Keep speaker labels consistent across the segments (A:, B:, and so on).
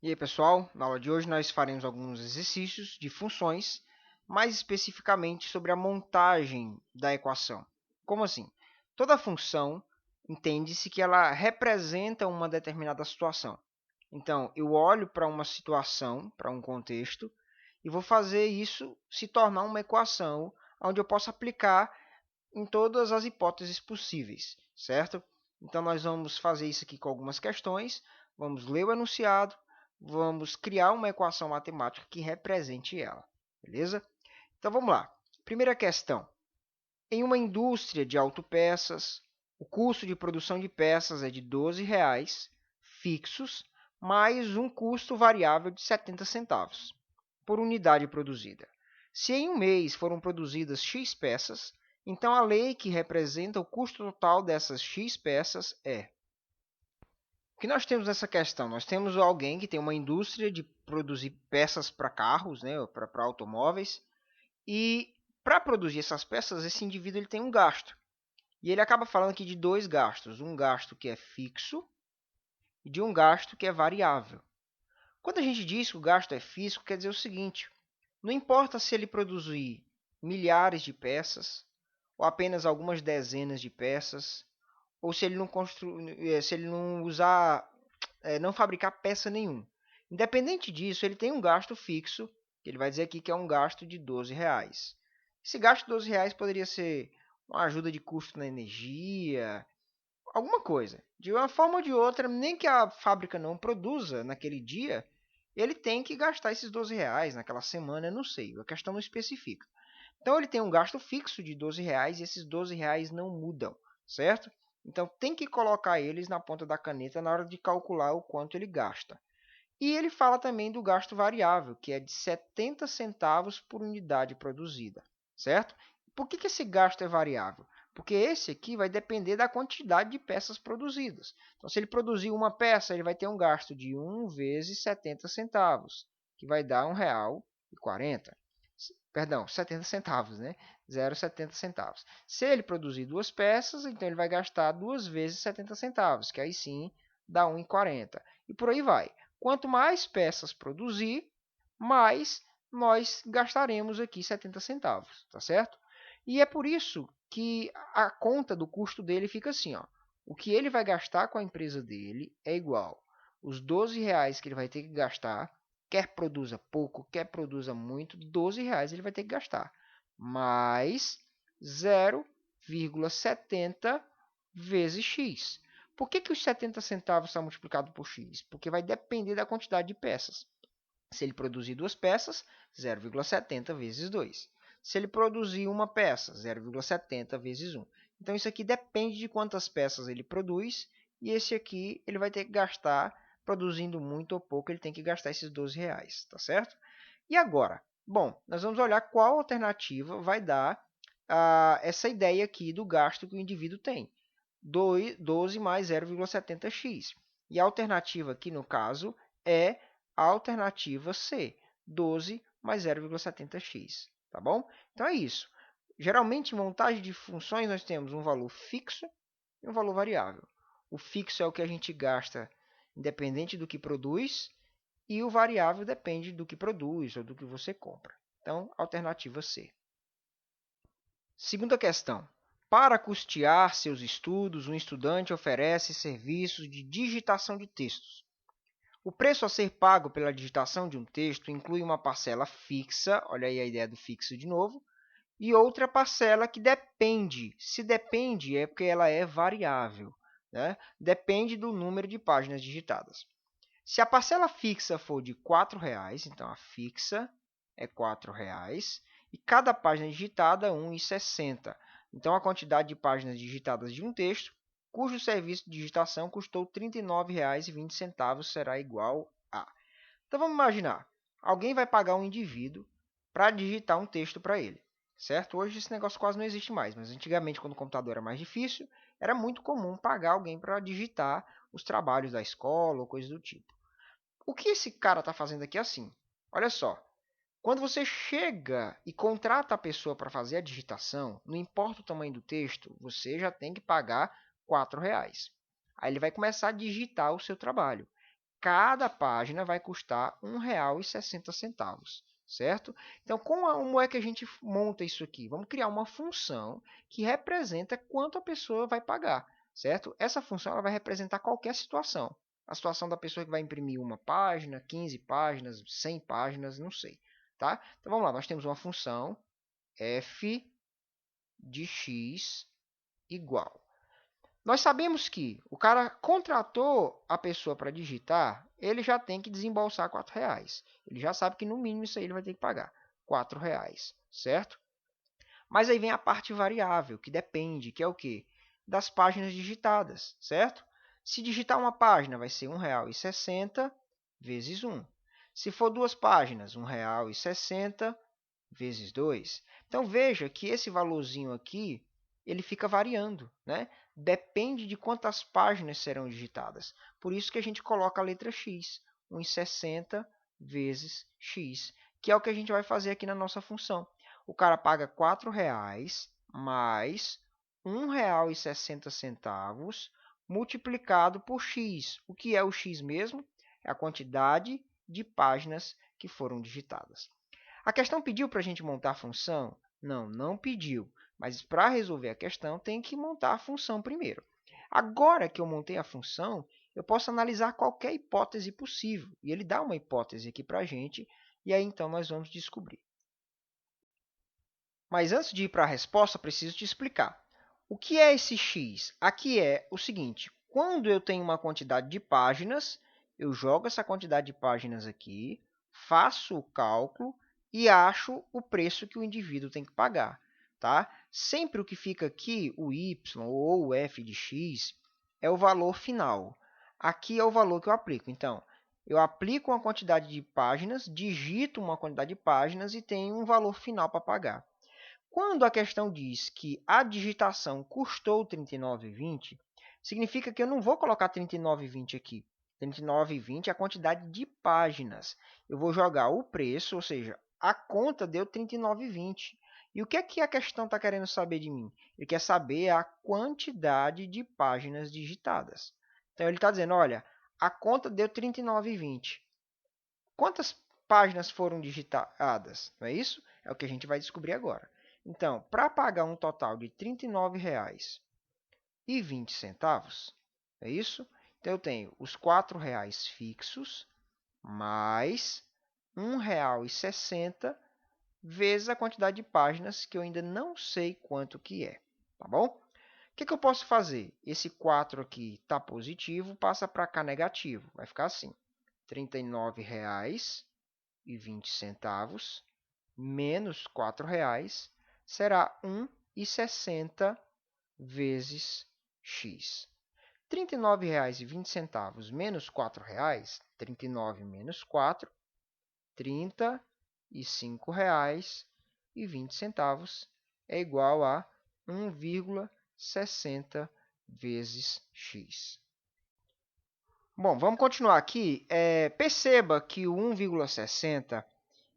A: E aí, pessoal, na aula de hoje nós faremos alguns exercícios de funções, mais especificamente sobre a montagem da equação. Como assim? Toda função entende-se que ela representa uma determinada situação. Então, eu olho para uma situação, para um contexto, e vou fazer isso se tornar uma equação onde eu possa aplicar em todas as hipóteses possíveis, certo? Então, nós vamos fazer isso aqui com algumas questões, vamos ler o enunciado, vamos criar uma equação matemática que represente ela, beleza? Então, vamos lá. Primeira questão. Em uma indústria de autopeças, o custo de produção de peças é de R$ 12 fixos, mais um custo variável de 70 centavos por unidade produzida. Se em um mês foram produzidas X peças, então a lei que representa o custo total dessas X peças é. O que nós temos nessa questão? Nós temos alguém que tem uma indústria de produzir peças para carros, né, para automóveis, e para produzir essas peças, esse indivíduo ele tem um gasto. E ele acaba falando aqui de dois gastos, um gasto que é fixo e de um gasto que é variável. Quando a gente diz que o gasto é fixo, quer dizer o seguinte: não importa se ele produzir milhares de peças, ou apenas algumas dezenas de peças, ou se ele não, se ele não usar, não fabricar peça nenhuma. Independente disso, ele tem um gasto fixo, que ele vai dizer aqui que é um gasto de R$ 12. Esse gasto de R$ 12 poderia ser uma ajuda de custo na energia, alguma coisa. De uma forma ou de outra, nem que a fábrica não produza naquele dia, ele tem que gastar esses R$ 12 naquela semana, eu não sei, a questão não especifica. Então ele tem um gasto fixo de R$ 12 e esses R$ 12 não mudam, certo? Então tem que colocar eles na ponta da caneta na hora de calcular o quanto ele gasta. E ele fala também do gasto variável, que é de 70 centavos por unidade produzida, certo? Por que esse gasto é variável? Porque esse aqui vai depender da quantidade de peças produzidas. Então, se ele produzir uma peça, ele vai ter um gasto de 1 vezes 70 centavos, que vai dar R$ 1,40. Perdão, 70 centavos, né? 0,70 centavos. Se ele produzir duas peças, então ele vai gastar 2 vezes 70 centavos, que aí sim dá 1,40. E por aí vai. Quanto mais peças produzir, mais nós gastaremos aqui 70 centavos, tá certo? E é por isso que a conta do custo dele fica assim, ó. O que ele vai gastar com a empresa dele é igual os R$ 12 que ele vai ter que gastar, quer produza pouco, quer produza muito, R$ 12 ele vai ter que gastar, mais 0,70 vezes x. Por que os 70 centavos está multiplicado por x? Porque vai depender da quantidade de peças. Se ele produzir duas peças, 0,70 vezes 2. Se ele produzir uma peça, 0,70 vezes 1. Então, isso aqui depende de quantas peças ele produz. E esse aqui ele vai ter que gastar, produzindo muito ou pouco, ele tem que gastar esses R$ 12, tá certo? E agora? Bom, nós vamos olhar qual alternativa vai dar essa ideia aqui do gasto que o indivíduo tem. 12 mais 0,70x. E a alternativa aqui, no caso, é a alternativa C, 12 mais 0,70x. Tá bom? Então é isso. Geralmente, em montagem de funções, nós temos um valor fixo e um valor variável. O fixo é o que a gente gasta independente do que produz, e o variável depende do que produz ou do que você compra. Então, alternativa C. Segunda questão. Para custear seus estudos, um estudante oferece serviços de digitação de textos. O preço a ser pago pela digitação de um texto inclui uma parcela fixa, olha aí a ideia do fixo de novo, e outra parcela que depende. Se depende, é porque ela é variável, né? Depende do número de páginas digitadas. Se a parcela fixa for de R$ 4, então a fixa é R$ 4, e cada página digitada é 1,60. Então a quantidade de páginas digitadas de um texto, cujo serviço de digitação custou R$ 39,20, será igual a. Então vamos imaginar, alguém vai pagar um indivíduo para digitar um texto para ele, certo? Hoje esse negócio quase não existe mais, mas antigamente, quando o computador era mais difícil, era muito comum pagar alguém para digitar os trabalhos da escola ou coisa do tipo. O que esse cara está fazendo aqui é assim? Olha só, quando você chega e contrata a pessoa para fazer a digitação, não importa o tamanho do texto, você já tem que pagar R$ 4. Aí ele vai começar a digitar o seu trabalho. cada página vai custar R$ 1,60, certo? Então, como é que a gente monta isso aqui? Vamos criar uma função que representa quanto a pessoa vai pagar, certo? Essa função ela vai representar qualquer situação. A situação da pessoa que vai imprimir uma página, 15 páginas, 100 páginas, não sei, tá? Então, vamos lá, nós temos uma função f de x igual. Nós sabemos que o cara contratou a pessoa para digitar, ele já tem que desembolsar R$ 4. Ele já sabe que no mínimo isso aí ele vai ter que pagar R$ 4, certo? Mas aí vem a parte variável, que depende, que é o quê? Das páginas digitadas, certo? Se digitar uma página, vai ser R$ 1,60 vezes 1. Se for duas páginas, R$ 1,60 vezes 2. Então, veja que esse valorzinho aqui, ele fica variando, né? Depende de quantas páginas serão digitadas. Por isso que a gente coloca a letra x, 1,60 vezes x, que é o que a gente vai fazer aqui na nossa função. O cara paga R$ 4 mais R$ 1,60 multiplicado por x. O que é o x mesmo? É a quantidade de páginas que foram digitadas. A questão pediu para a gente montar a função? Não, não pediu. Mas para resolver a questão, tem que montar a função primeiro. Agora que eu montei a função, eu posso analisar qualquer hipótese possível. E ele dá uma hipótese aqui para a gente, e aí então nós vamos descobrir. Mas antes de ir para a resposta, preciso te explicar. O que é esse x? Aqui é o seguinte, quando eu tenho uma quantidade de páginas, eu jogo essa quantidade de páginas aqui, faço o cálculo e acho o preço que o indivíduo tem que pagar. Tá? Sempre o que fica aqui, o y ou o f de x, é o valor final. Aqui é o valor que eu aplico. Então, eu aplico uma quantidade de páginas, digito uma quantidade de páginas e tenho um valor final para pagar. Quando a questão diz que a digitação custou R$ 39,20, significa que eu não vou colocar R$ 39,20 aqui. R$ 39,20 é a quantidade de páginas. Eu vou jogar o preço, ou seja, a conta deu R$ 39,20. E o que é que a questão está querendo saber de mim? Ele quer saber a quantidade de páginas digitadas. Então, ele está dizendo, olha, a conta deu R$ 39,20. Quantas páginas foram digitadas? Não é isso? É o que a gente vai descobrir agora. Então, para pagar um total de R$ 39,20, é isso? Então, eu tenho os R$ 4 fixos mais R$ 1,60 vezes a quantidade de páginas que eu ainda não sei quanto que é, tá bom? O que eu posso fazer? Esse 4 aqui está positivo, passa para cá negativo. Vai ficar assim, R$ 39,20 menos R$ 4 será 1,60 vezes x. R$ 39,20 menos R$ 4, 39 menos 4, R$ 35,20 é igual a 1,60 vezes x. Bom, vamos continuar aqui. Perceba que o 1,60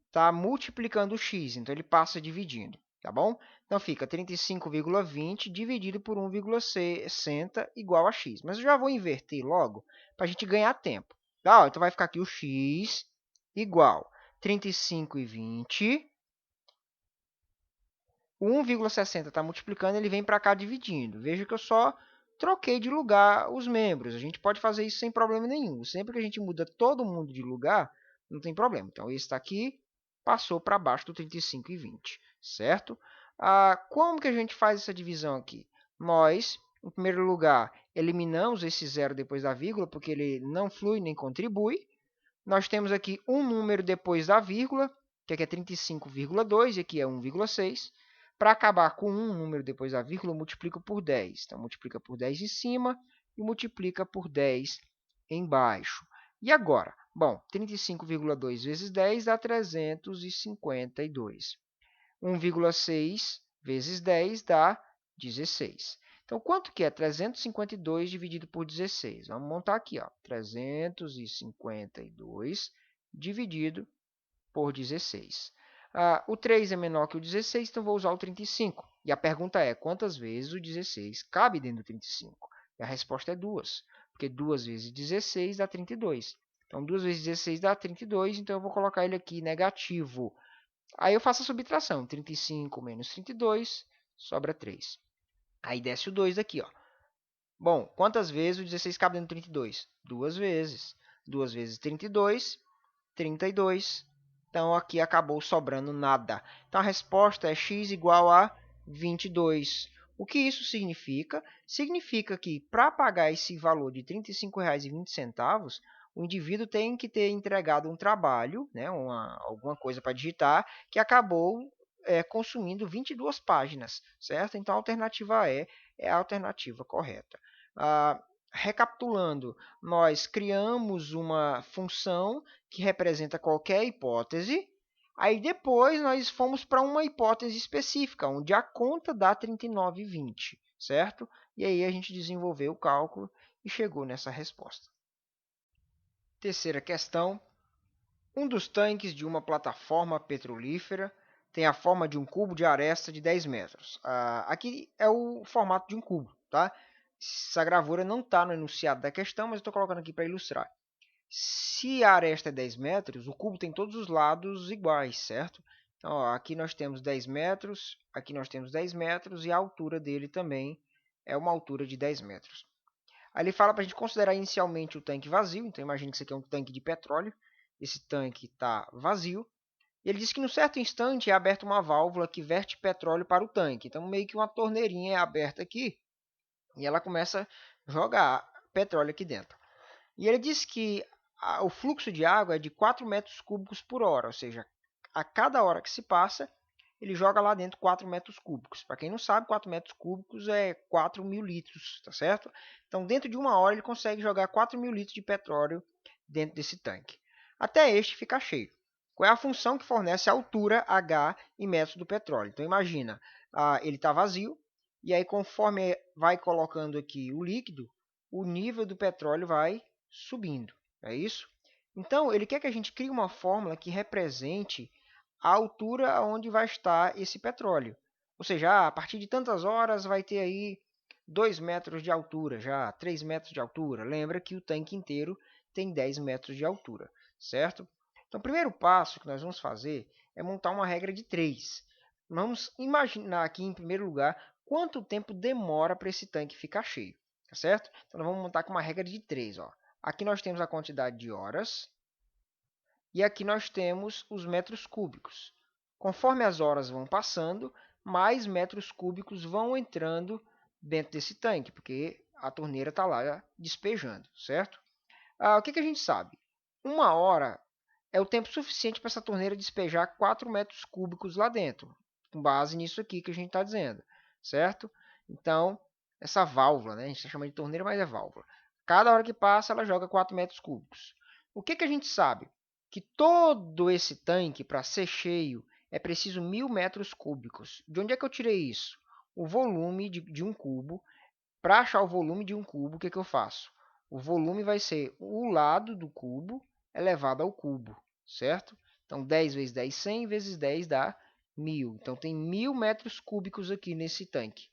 A: está multiplicando o x, então ele passa dividindo, tá bom? Então fica 35,20 dividido por 1,60 igual a x. Mas eu já vou inverter logo para a gente ganhar tempo. Tá? Então vai ficar aqui o x igual 35,20. O 1,60 está multiplicando, ele vem para cá dividindo. Veja que eu só troquei de lugar os membros. A gente pode fazer isso sem problema nenhum. Sempre que a gente muda todo mundo de lugar, não tem problema. Então, esse está aqui, passou para baixo do 35,20, certo? Como que a gente faz essa divisão aqui? Nós, em primeiro lugar, eliminamos esse zero depois da vírgula, porque ele não flui nem contribui. Nós temos aqui um número depois da vírgula, que aqui é 35,2 e aqui é 1,6. Para acabar com um número depois da vírgula, eu multiplico por 10. Então, multiplica por 10 em cima e multiplica por 10 embaixo. E agora? Bom, 35,2 vezes 10 dá 352. 1,6 vezes 10 dá 16. Então, quanto que é 352 dividido por 16? Vamos montar aqui, ó, 352 dividido por 16. O 3 é menor que o 16, então vou usar o 35. E a pergunta é, quantas vezes o 16 cabe dentro do 35? E a resposta é 2, porque 2 vezes 16 dá 32. Então, 2 vezes 16 dá 32, então eu vou colocar ele aqui negativo. Aí eu faço a subtração, 35 menos 32, sobra 3. Aí desce o 2 daqui, ó. Bom, quantas vezes o 16 cabe dentro do 32? 2 vezes. 2 vezes 32, 32. Então, aqui acabou sobrando nada. Então, a resposta é x igual a 22. O que isso significa? Significa que, para pagar esse valor de R$ 35,20, o indivíduo tem que ter entregado um trabalho, né, alguma coisa para digitar, que acabou consumindo 22 páginas, certo? Então, a alternativa E é a alternativa correta. Recapitulando, nós criamos uma função que representa qualquer hipótese. Aí depois nós fomos para uma hipótese específica, onde a conta dá 39,20, certo? E aí a gente desenvolveu o cálculo e chegou nessa resposta. Terceira questão. Um dos tanques de uma plataforma petrolífera tem a forma de um cubo de aresta de 10 metros. Aqui é o formato de um cubo, tá? Essa gravura não está no enunciado da questão, mas eu estou colocando aqui para ilustrar. Se a aresta é 10 metros, o cubo tem todos os lados iguais, certo? Então, ó, aqui nós temos 10 metros, aqui nós temos 10 metros e a altura dele também é uma altura de 10 metros. Aí ele fala para a gente considerar inicialmente o tanque vazio, então imagine que isso aqui é um tanque de petróleo, esse tanque está vazio, e ele diz que no certo instante é aberta uma válvula que verte petróleo para o tanque, então meio que uma torneirinha é aberta aqui, e ela começa a jogar petróleo aqui dentro. E ele diz que o fluxo de água é de 4 metros cúbicos por hora, ou seja, a cada hora que se passa, ele joga lá dentro 4 metros cúbicos. Para quem não sabe, 4 metros cúbicos é 4.000 litros, tá certo? Então, dentro de uma hora, ele consegue jogar 4.000 litros de petróleo dentro desse tanque, até este ficar cheio. Qual é a função que fornece a altura H em metros do petróleo? Então, imagina, ele está vazio, e aí conforme vai colocando aqui o líquido, o nível do petróleo vai subindo, é isso? Então, ele quer que a gente crie uma fórmula que represente a altura onde vai estar esse petróleo. Ou seja, a partir de tantas horas vai ter aí 2 metros de altura, já 3 metros de altura. Lembra que o tanque inteiro tem 10 metros de altura, certo? Então, o primeiro passo que nós vamos fazer é montar uma regra de 3. Vamos imaginar aqui, em primeiro lugar, quanto tempo demora para esse tanque ficar cheio, tá certo? Então, nós vamos montar com uma regra de 3. Ó. Aqui nós temos a quantidade de horas e aqui nós temos os metros cúbicos. Conforme as horas vão passando, mais metros cúbicos vão entrando dentro desse tanque, porque a torneira está lá despejando, certo? O que a gente sabe? 1 hora é o tempo suficiente para essa torneira despejar 4 metros cúbicos lá dentro, com base nisso aqui que a gente está dizendo, certo? Então, essa válvula, né? A gente está chamando de torneira, mas é válvula. Cada hora que passa, ela joga 4 metros cúbicos. O que a gente sabe? Que todo esse tanque, para ser cheio, é preciso 1.000 metros cúbicos. De onde é que eu tirei isso? O volume de um cubo. Para achar o volume de um cubo, o que eu faço? O volume vai ser o lado do cubo elevado ao cubo, certo? Então, 10 vezes 10, 100 vezes 10 dá 1.000. Então, tem 1.000 metros cúbicos aqui nesse tanque.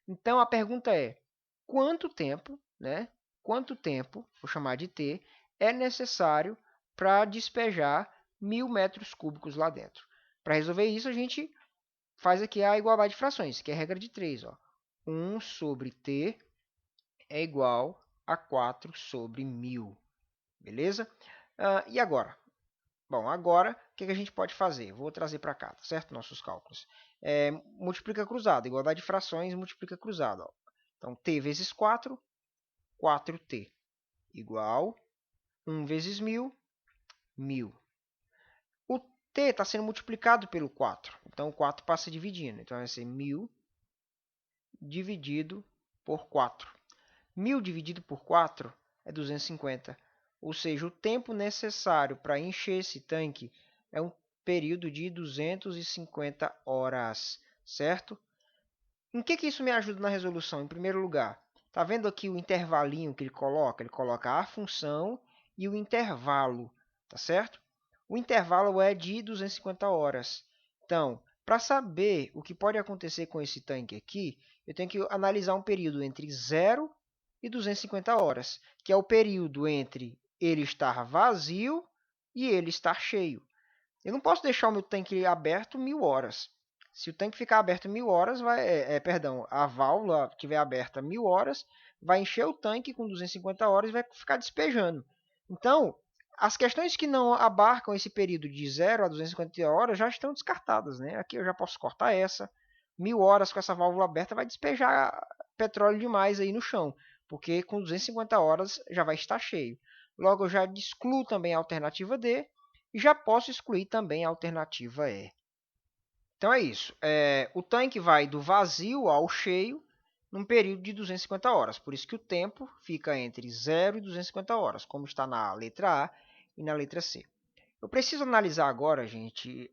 A: Então, a pergunta é, quanto tempo, né? Quanto tempo, vou chamar de T, é necessário para despejar 1.000 metros cúbicos lá dentro? Para resolver isso, a gente faz aqui a igualdade de frações, que é a regra de 3. Ó. 1 sobre T é igual a 4 sobre 1.000. Beleza? E agora? Bom, agora o que a gente pode fazer? Vou trazer para cá, tá certo? Nossos cálculos. Multiplica cruzado. Igualdade de frações, multiplica cruzado. Ó. Então, T vezes 4, 4T. Igual 1 vezes 1.000, 1.000. O T está sendo multiplicado pelo 4. Então, o 4 passa dividindo. Então, vai ser 1.000 dividido por 4. 1.000 dividido por 4 é 250. Ou seja, o tempo necessário para encher esse tanque é um período de 250 horas, certo? Em que isso me ajuda na resolução? Em primeiro lugar, está vendo aqui o intervalinho que ele coloca? Ele coloca a função e o intervalo, tá certo? O intervalo é de 250 horas. Então, para saber o que pode acontecer com esse tanque aqui, eu tenho que analisar um período entre 0 e 250 horas, que é o período entre ele estar vazio e ele estar cheio. Eu não posso deixar o meu tanque aberto 1000 horas. Se o tanque ficar aberto 1000 horas, a válvula estiver aberta 1000 horas, vai encher o tanque com 250 horas e vai ficar despejando. Então, as questões que não abarcam esse período de 0 a 250 horas já estão descartadas, né? Aqui eu já posso cortar essa. 1000 horas com essa válvula aberta vai despejar petróleo demais aí no chão, porque com 250 horas já vai estar cheio. Logo, eu já excluo também a alternativa D e já posso excluir também a alternativa E. Então é isso. O tanque vai do vazio ao cheio num período de 250 horas. Por isso que o tempo fica entre 0 e 250 horas, como está na letra A e na letra C. Eu preciso analisar agora, gente,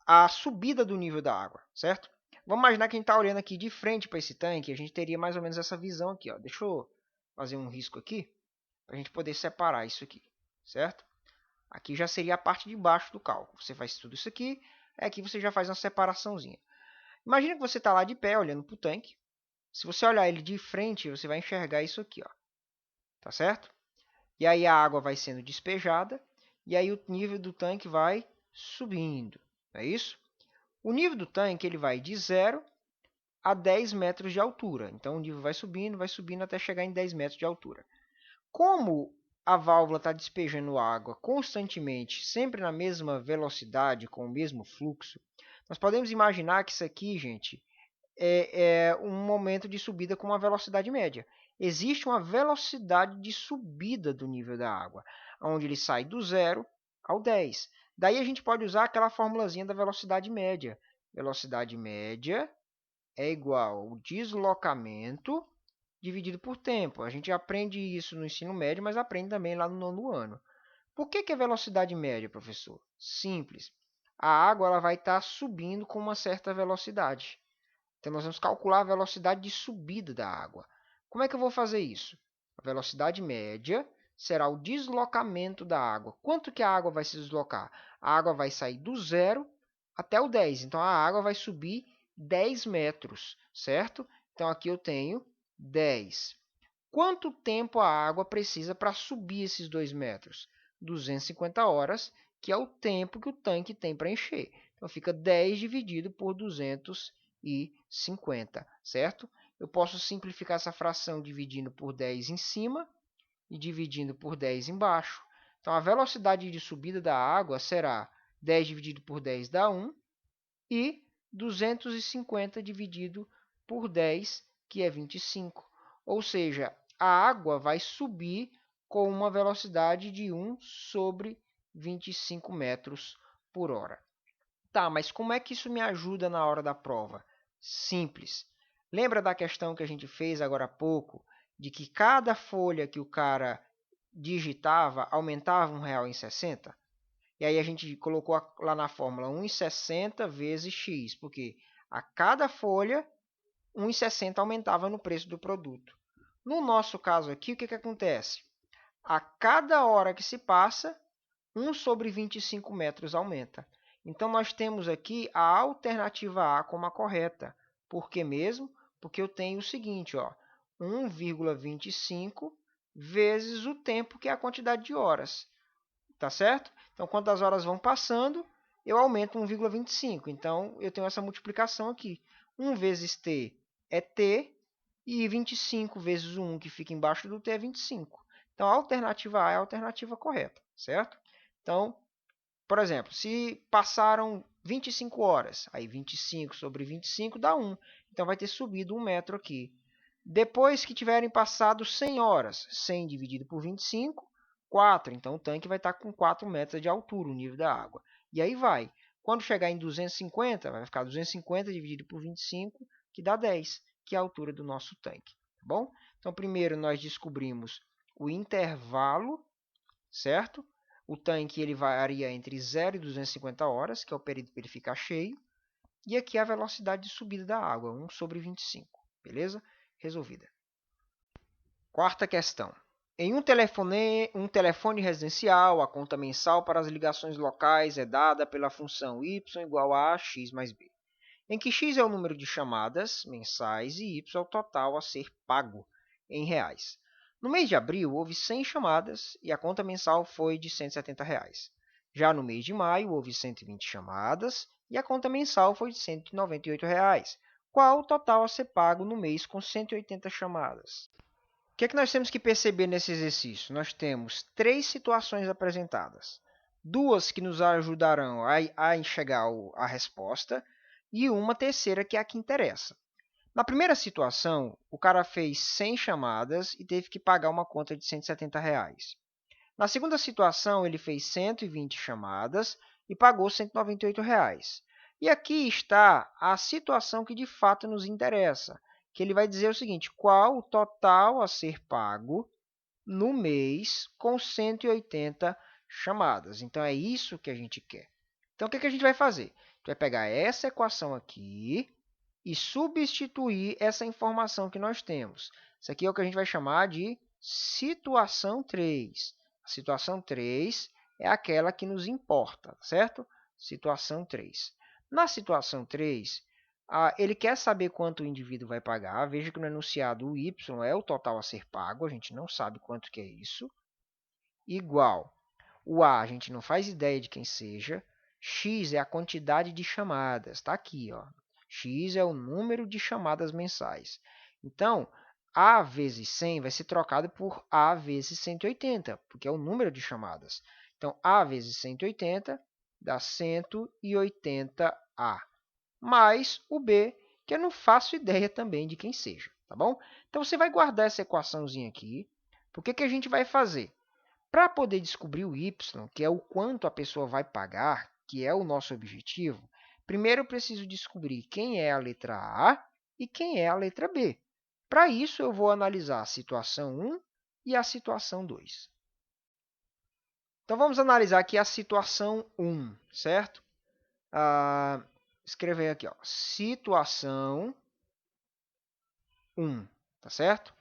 A: a subida do nível da água, certo? Vamos imaginar que a gente está olhando aqui de frente para esse tanque, a gente teria mais ou menos essa visão aqui. Ó. Deixa eu fazer um risco aqui, para a gente poder separar isso aqui, certo? Aqui já seria a parte de baixo do cálculo. Você faz tudo isso aqui, aqui você já faz uma separaçãozinha. Imagina que você está lá de pé, olhando para o tanque. Se você olhar ele de frente, você vai enxergar isso aqui, ó. Tá certo? E aí a água vai sendo despejada, e aí o nível do tanque vai subindo. É isso? O nível do tanque ele vai de 0 a 10 metros de altura. Então o nível vai subindo até chegar em 10 metros de altura. Como a válvula está despejando água constantemente, sempre na mesma velocidade, com o mesmo fluxo, nós podemos imaginar que isso aqui, gente, é um momento de subida com uma velocidade média. Existe uma velocidade de subida do nível da água, onde ele sai do 0 ao 10. Daí a gente pode usar aquela formulazinha da velocidade média. Velocidade média é igual ao deslocamento dividido por tempo. A gente aprende isso no ensino médio, mas aprende também lá no nono ano. Por que é velocidade média, professor? Simples. A água ela vai estar subindo com uma certa velocidade. Então, nós vamos calcular a velocidade de subida da água. Como é que eu vou fazer isso? A velocidade média será o deslocamento da água. Quanto que a água vai se deslocar? A água vai sair do 0 até o 10. Então, a água vai subir 10 metros, certo? Então, aqui eu tenho 10. Quanto tempo a água precisa para subir esses 2 metros? 250 horas, que é o tempo que o tanque tem para encher. Então, fica 10 dividido por 250, certo? Eu posso simplificar essa fração dividindo por 10 em cima e dividindo por 10 embaixo. Então, a velocidade de subida da água será 10 dividido por 10 dá 1 e 250 dividido por 10, que é 25. Ou seja, a água vai subir com uma velocidade de 1 sobre 25 metros por hora. Tá, mas como é que isso me ajuda na hora da prova? Simples. Lembra da questão que a gente fez agora há pouco, de que cada folha que o cara digitava aumentava R$ 1,60? E aí a gente colocou lá na fórmula 1,60 vezes x, porque a cada folha 1,60 aumentava no preço do produto. No nosso caso aqui, o que acontece? A cada hora que se passa, 1 sobre 25 metros aumenta. Então, nós temos aqui a alternativa A como a correta. Por que mesmo? Porque eu tenho o seguinte, ó, 1,25 vezes o tempo, que é a quantidade de horas. Tá certo? Então, quando as horas vão passando, eu aumento 1,25. Então, eu tenho essa multiplicação aqui. 1 vezes t é t, e 25 vezes o 1 que fica embaixo do t é 25. Então, a alternativa A é a alternativa correta, certo? Então, por exemplo, se passaram 25 horas, aí 25 sobre 25 dá 1. Então, vai ter subido 1 metro aqui. Depois que tiverem passado 100 horas, 100 dividido por 25, 4. Então, o tanque vai estar com 4 metros de altura, o nível da água. E aí vai. Quando chegar em 250, vai ficar 250 dividido por 25, que dá 10, que é a altura do nosso tanque. Tá bom? Então, primeiro nós descobrimos o intervalo, certo? O tanque ele varia entre 0 e 250 horas, que é o período para ele ficar cheio. E aqui a velocidade de subida da água, 1 sobre 25. Beleza? Resolvida. Quarta questão. Em um telefone residencial, a conta mensal para as ligações locais é dada pela função y igual a x mais b, em que x é o número de chamadas mensais e y é o total a ser pago em reais. No mês de abril, houve 100 chamadas e a conta mensal foi de R$ 170. Já no mês de maio, houve 120 chamadas e a conta mensal foi de R$ 198. Qual o total a ser pago no mês com 180 chamadas? O que é que nós temos que perceber nesse exercício? Nós temos 3 situações apresentadas. 2 que nos ajudarão a enxergar a resposta e uma terceira que é a que interessa. Na primeira situação, o cara fez 100 chamadas e teve que pagar uma conta de R$ 170. Na segunda situação, ele fez 120 chamadas e pagou R$ 198. E aqui está a situação que de fato nos interessa, que ele vai dizer o seguinte: qual o total a ser pago no mês com 180 chamadas. Então, é isso que a gente quer. Então, o que a gente vai fazer? A gente vai pegar essa equação aqui e substituir essa informação que nós temos. Isso aqui é o que a gente vai chamar de situação 3. A situação 3 é aquela que nos importa, certo? Situação 3. Na situação 3, ele quer saber quanto o indivíduo vai pagar. Veja que no enunciado o y é o total a ser pago, a gente não sabe quanto que é isso. Igual. O a gente não faz ideia de quem seja. X é a quantidade de chamadas. Está aqui, ó. X é o número de chamadas mensais. Então, A vezes 100 vai ser trocado por A vezes 180, porque é o número de chamadas. Então, A vezes 180 dá 180A. Mais o B, que eu não faço ideia também de quem seja, tá bom? Então, você vai guardar essa equaçãozinha aqui. Por que a gente vai fazer? Para poder descobrir o y, que é o quanto a pessoa vai pagar, que é o nosso objetivo, primeiro eu preciso descobrir quem é a letra A e quem é a letra B. Para isso, eu vou analisar a situação 1 e a situação 2. Então, vamos analisar aqui a situação 1, certo? Escrever aqui, ó, situação 1, tá certo?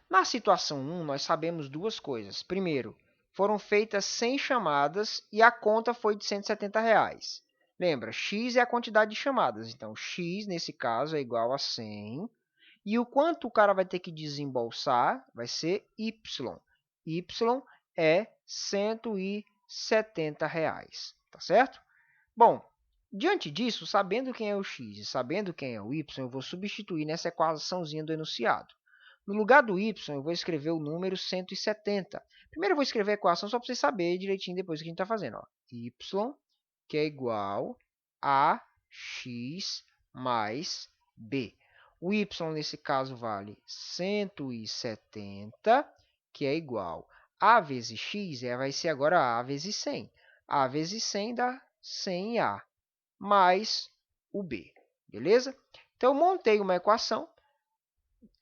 A: Na situação 1, nós sabemos duas coisas. Primeiro, foram feitas 100 chamadas e a conta foi de R$ 170. Lembra, x é a quantidade de chamadas. Então, x, nesse caso, é igual a 100. E o quanto o cara vai ter que desembolsar vai ser y. Y é R$ 170. Tá certo? Bom, diante disso, sabendo quem é o x e sabendo quem é o y, eu vou substituir nessa equaçãozinha do enunciado. No lugar do y, eu vou escrever o número 170. Primeiro eu vou escrever a equação só para vocês saberem direitinho depois o que a gente está fazendo. Ó. Y, que é igual a x mais b. O y, nesse caso, vale 170, que é igual a vezes x, vai ser agora a vezes 100. A vezes 100 dá 100a, mais o b. Beleza? Então, eu montei uma equação.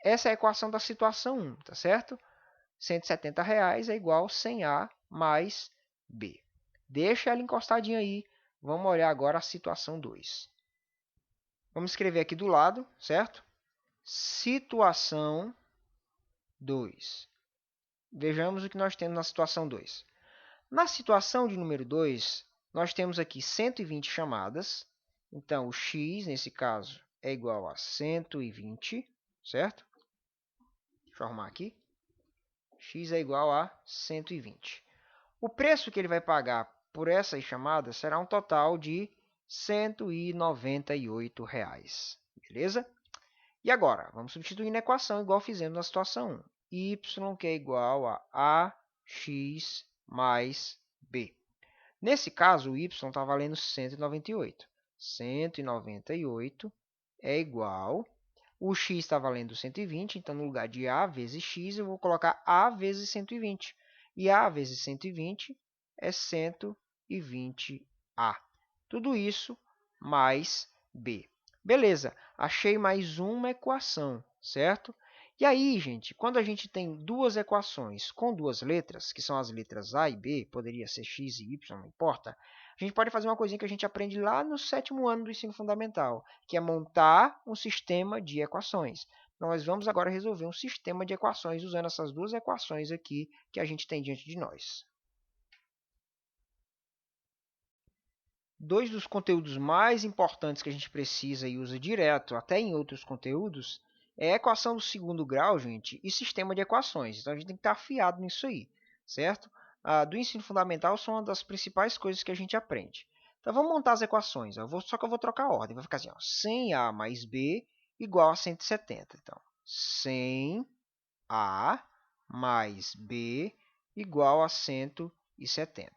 A: Essa é a equação da situação 1, tá certo? R$ 170 é igual a 100A mais B. Deixa ela encostadinha aí. Vamos olhar agora a situação 2. Vamos escrever aqui do lado, certo? Situação 2. Vejamos o que nós temos na situação 2. Na situação de número 2, nós temos aqui 120 chamadas. Então, o x, nesse caso, é igual a 120, certo? Deixa eu arrumar aqui. X é igual a 120. O preço que ele vai pagar por essas chamadas será um total de R$ 198. Beleza? E agora, vamos substituir na equação igual fizemos na situação 1. Y, que é igual a AX mais B. Nesse caso, o Y está valendo 198. 198 é igual. O x está valendo 120, então no lugar de a vezes x, eu vou colocar a vezes 120. E a vezes 120 é 120a. Tudo isso mais b. Beleza, achei mais uma equação, certo? E aí, gente, quando a gente tem duas equações com duas letras, que são as letras a e b, poderia ser x e y, não importa, a gente pode fazer uma coisinha que a gente aprende lá no 7º ano do ensino fundamental, que é montar um sistema de equações. Nós vamos agora resolver um sistema de equações usando essas duas equações aqui que a gente tem diante de nós. Dois dos conteúdos mais importantes que a gente precisa e usa direto, até em outros conteúdos, É equação do segundo grau, gente, e sistema de equações. Então, a gente tem que estar afiado nisso aí, certo? Do ensino fundamental são uma das principais coisas que a gente aprende. Então, vamos montar as equações. Só que eu vou trocar a ordem. Vai ficar assim, ó, 100A mais B igual a 170. Então, 100A mais B igual a 170.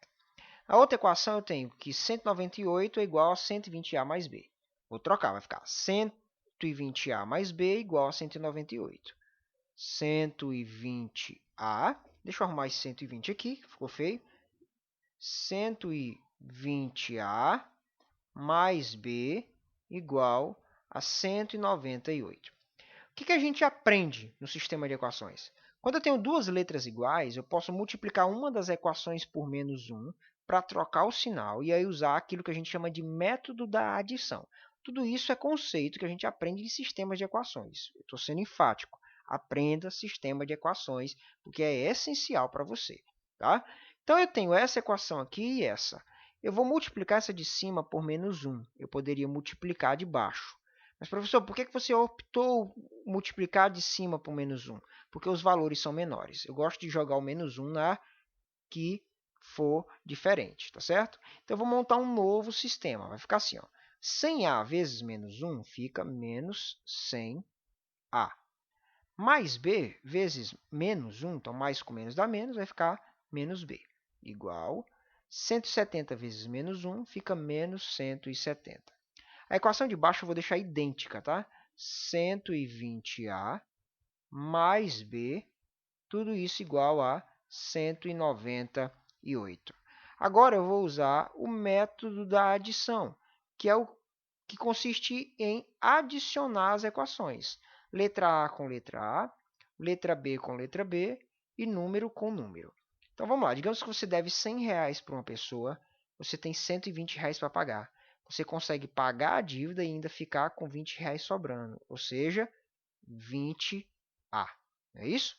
A: A outra equação eu tenho que 198 é igual a 120A mais B. Vou trocar, vai ficar 120A mais B igual a 198. 120A, deixa eu arrumar esse 120 aqui, que ficou feio. 120A mais B igual a 198. O que a gente aprende no sistema de equações? Quando eu tenho duas letras iguais, eu posso multiplicar uma das equações por menos 1 para trocar o sinal e aí usar aquilo que a gente chama de método da adição. Tudo isso é conceito que a gente aprende em sistemas de equações. Eu estou sendo enfático. Aprenda sistema de equações, porque é essencial para você. Tá? Então, eu tenho essa equação aqui e essa. Eu vou multiplicar essa de cima por menos 1. Eu poderia multiplicar de baixo. Mas, professor, por que você optou multiplicar de cima por menos 1? Porque os valores são menores. Eu gosto de jogar o menos 1 na que for diferente, tá certo? Então, eu vou montar um novo sistema. Vai ficar assim, ó. 100A vezes menos 1 fica menos 100A. Mais B vezes menos 1, então mais com menos dá menos, vai ficar menos B. Igual 170 vezes menos 1 fica menos 170. A equação de baixo eu vou deixar idêntica, tá? 120A mais B, tudo isso igual a 198. Agora eu vou usar o método da adição, que é o que consiste em adicionar as equações. Letra A com letra A, letra B com letra B e número com número. Então vamos lá, digamos que você deve R$100 para uma pessoa, você tem R$120 para pagar. Você consegue pagar a dívida e ainda ficar com R$20 sobrando, ou seja, 20A. Não é isso?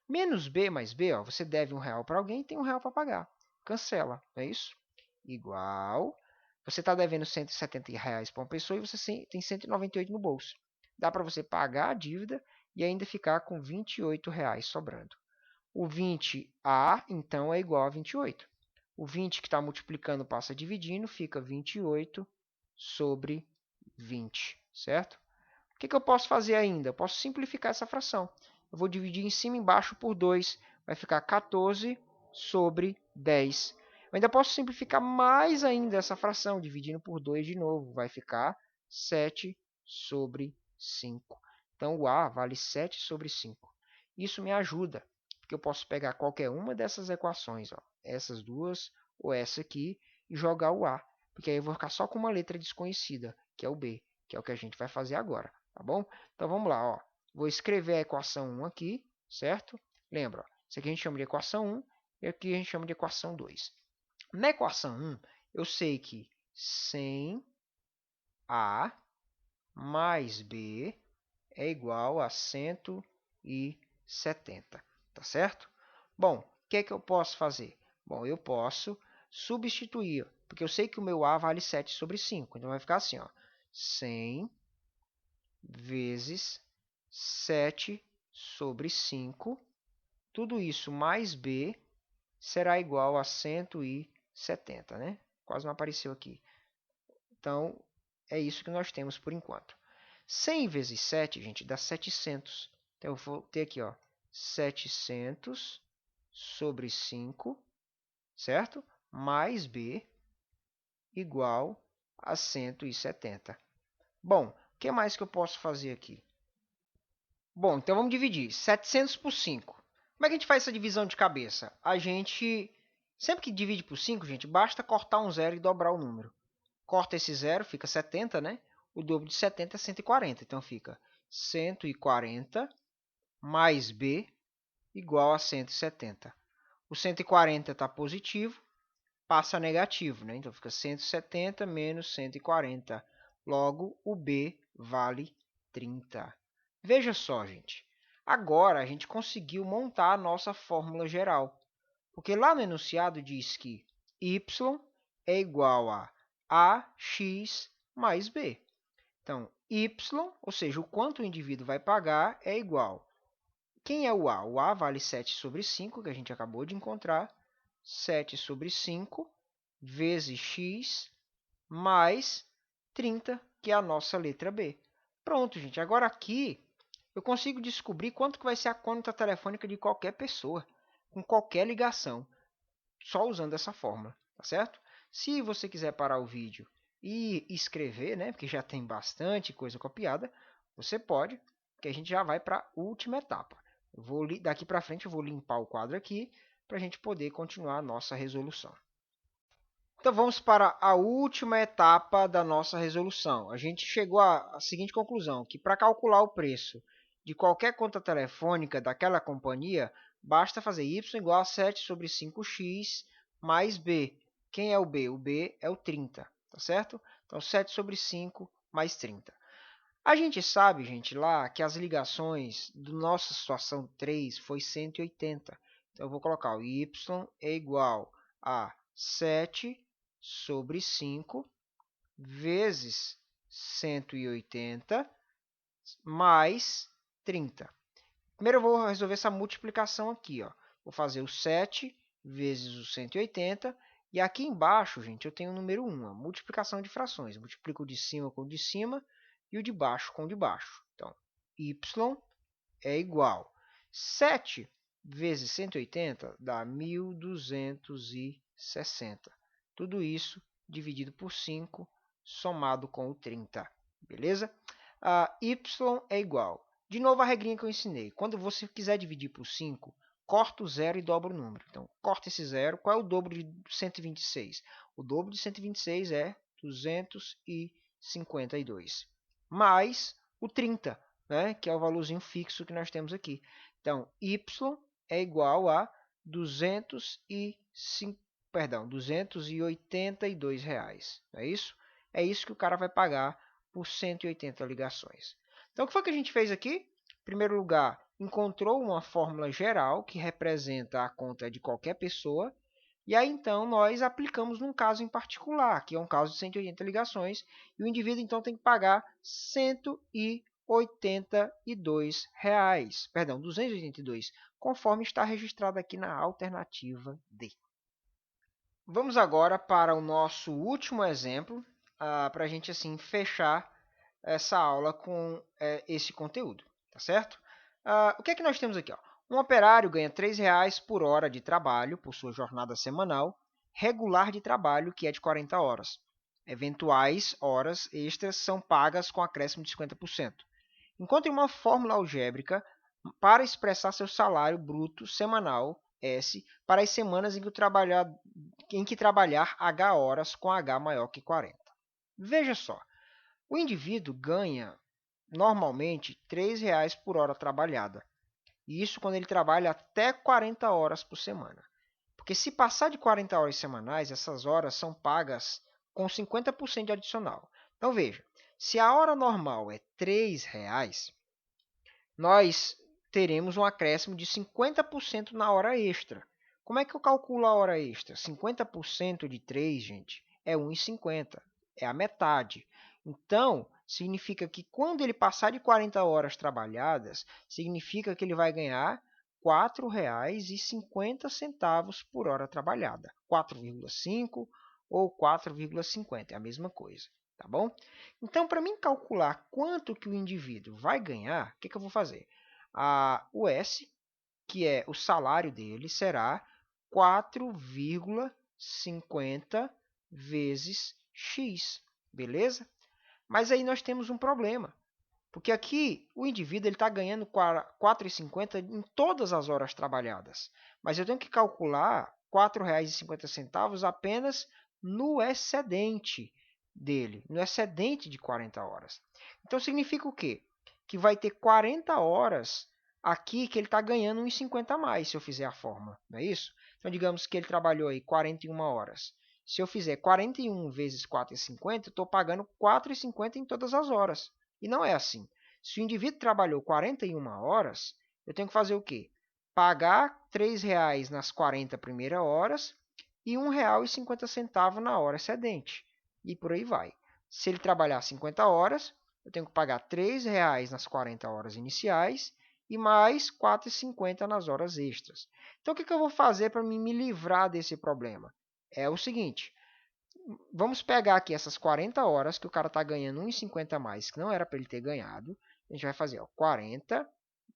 A: Menos B mais B, ó, você deve R$1 para alguém e tem R$1 para pagar. Cancela, não é isso? Igual, você está devendo R$170 para uma pessoa e você tem 198 no bolso. Dá para você pagar a dívida e ainda ficar com R$28 sobrando. O 20A, então, é igual a 28. O 20 que está multiplicando passa dividindo, fica 28 sobre 20, certo? O que eu posso fazer ainda? Eu posso simplificar essa fração. Eu vou dividir em cima e embaixo por 2. Vai ficar 14 sobre 10. Eu ainda posso simplificar mais ainda essa fração, dividindo por 2 de novo. Vai ficar 7 sobre 5. Então, o A vale 7 sobre 5. Isso me ajuda, porque eu posso pegar qualquer uma dessas equações, ó, essas duas ou essa aqui, e jogar o A. Porque aí eu vou ficar só com uma letra desconhecida, que é o B, que é o que a gente vai fazer agora. Tá bom? Então, vamos lá. Ó. Vou escrever a equação 1 aqui, certo? Lembra, ó, isso aqui a gente chama de equação 1 e aqui a gente chama de equação 2. Na equação 1, eu sei que 100A mais B é igual a 170, tá certo? Bom, o que é que eu posso fazer? Bom, eu posso substituir, porque eu sei que o meu A vale 7 sobre 5, então vai ficar assim, ó, 100 vezes 7 sobre 5, tudo isso mais B será igual a 170, né? Quase não apareceu aqui. Então, é isso que nós temos por enquanto. 100 vezes 7, gente, dá 700. Então, eu vou ter aqui, ó, 700 sobre 5, certo? Mais B igual a 170. Bom, o que mais que eu posso fazer aqui? Bom, então vamos dividir 700 por 5. Como é que a gente faz essa divisão de cabeça? A gente, sempre que divide por 5, gente, basta cortar um zero e dobrar o número. Corta esse zero, fica 70, né? O dobro de 70 é 140, então fica 140 mais B igual a 170. O 140 está positivo, passa negativo, né? Então fica 170 menos 140. Logo, o B vale 30. Veja só, gente. Agora a gente conseguiu montar a nossa fórmula geral. Porque lá no enunciado diz que y é igual a ax mais b. Então, Y, ou seja, o quanto o indivíduo vai pagar, é igual. Quem é o A? O A vale 7 sobre 5, que a gente acabou de encontrar. 7 sobre 5 vezes x mais 30, que é a nossa letra B. Pronto, gente. Agora aqui eu consigo descobrir quanto que vai ser a conta telefônica de qualquer pessoa, com qualquer ligação, só usando essa fórmula, tá certo? Se você quiser parar o vídeo e escrever, né, porque já tem bastante coisa copiada, você pode, que a gente já vai para a última etapa. Daqui para frente eu vou limpar o quadro aqui para a gente poder continuar a nossa resolução. Então vamos para a última etapa da nossa resolução. A gente chegou à seguinte conclusão, que para calcular o preço de qualquer conta telefônica daquela companhia, basta fazer y igual a 7 sobre 5x mais b. Quem é o b? O b é o 30, tá certo? Então 7 sobre 5 mais 30. A gente sabe, gente, lá que as ligações da nossa situação 3 foi 180. Então eu vou colocar o y é igual a 7 sobre 5 vezes 180 mais 30. Primeiro eu vou resolver essa multiplicação aqui. Ó. Vou fazer o 7 vezes o 180. E aqui embaixo, gente, eu tenho o número 1, a multiplicação de frações. Multiplico o de cima com o de cima e o de baixo com o de baixo. Então, y é igual a 7 vezes 180 dá 1.260. Tudo isso dividido por 5, somado com o 30. Beleza? Y é igual. De novo a regrinha que eu ensinei. Quando você quiser dividir por 5, corta o zero e dobra o número. Então, corta esse zero. Qual é o dobro de 126? O dobro de 126 é 252. Mais o 30, né? Que é o valorzinho fixo que nós temos aqui. Então, y é igual a 282 reais. Não é isso? É isso que o cara vai pagar por 180 ligações. Então, o que foi que a gente fez aqui? Em primeiro lugar, encontrou uma fórmula geral que representa a conta de qualquer pessoa. E aí, então, nós aplicamos num caso em particular, que é um caso de 180 ligações. E o indivíduo, então, tem que pagar 182 reais. Perdão, 282, conforme está registrado aqui na alternativa D. Vamos agora para o nosso último exemplo, para a gente assim fechar essa aula com esse conteúdo, tá certo? O que é que nós temos aqui? Ó? Um operário ganha R$ 3,00 por hora de trabalho por sua jornada semanal regular de trabalho, que é de 40 horas. Eventuais horas extras são pagas com acréscimo de 50%. Encontre uma fórmula algébrica para expressar seu salário bruto semanal, S, para as semanas em que trabalhar H horas com H maior que 40. Veja só, o indivíduo ganha normalmente R$ 3,00 por hora trabalhada. E isso quando ele trabalha até 40 horas por semana. Porque se passar de 40 horas semanais, essas horas são pagas com 50% de adicional. Então veja, se a hora normal é R$ 3,00, nós teremos um acréscimo de 50% na hora extra. Como é que eu calculo a hora extra? 50% de 3, gente, é 1,50. É a metade. Então, significa que quando ele passar de 40 horas trabalhadas, significa que ele vai ganhar R$ 4,50 por hora trabalhada. 4,5 ou 4,50, é a mesma coisa. Tá bom? Então, para mim calcular quanto que o indivíduo vai ganhar, o que eu vou fazer? O S, que é o salário dele, será 4,50 vezes X, beleza? Mas aí nós temos um problema, porque aqui o indivíduo está ganhando R$ 4,50 em todas as horas trabalhadas, mas eu tenho que calcular R$ 4,50 apenas no excedente dele, no excedente de 40 horas. Então, significa o quê? Que vai ter 40 horas aqui que ele está ganhando 1,50 a mais, se eu fizer a fórmula, não é isso? Então, digamos que ele trabalhou aí 41 horas. Se eu fizer 41 vezes 4,50, eu estou pagando 4,50 em todas as horas. E não é assim. Se o indivíduo trabalhou 41 horas, eu tenho que fazer o quê? Pagar R$ 3,00 nas 40 primeiras horas e R$ 1,50 na hora excedente. E por aí vai. Se ele trabalhar 50 horas, eu tenho que pagar R$ 3,00 nas 40 horas iniciais e mais R$ 4,50 nas horas extras. Então, o que eu vou fazer para me livrar desse problema? É o seguinte, vamos pegar aqui essas 40 horas que o cara está ganhando 1,50 a mais, que não era para ele ter ganhado. A gente vai fazer 40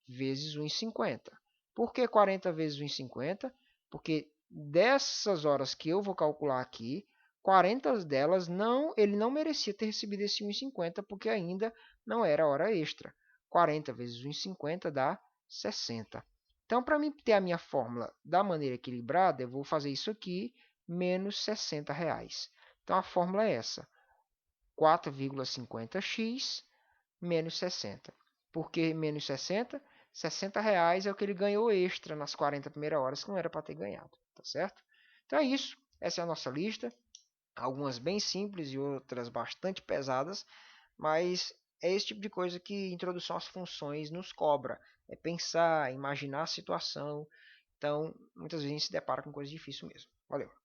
A: vezes 1,50. Por que 40 vezes 1,50? Porque dessas horas que eu vou calcular aqui, 40 delas ele não merecia ter recebido esse 1,50 porque ainda não era hora extra. 40 vezes 1,50 dá 60. Então, para mim ter a minha fórmula da maneira equilibrada, eu vou fazer isso aqui, menos R$ 60. Então, a fórmula é essa, 4,50x menos 60. Por que menos 60? R$ 60 é o que ele ganhou extra nas 40 primeiras horas, que não era para ter ganhado, tá certo? Então é isso, essa é a nossa lista. Algumas bem simples e outras bastante pesadas, mas é esse tipo de coisa que introdução às funções nos cobra. É pensar, imaginar a situação. Então, muitas vezes a gente se depara com coisa difícil mesmo. Valeu!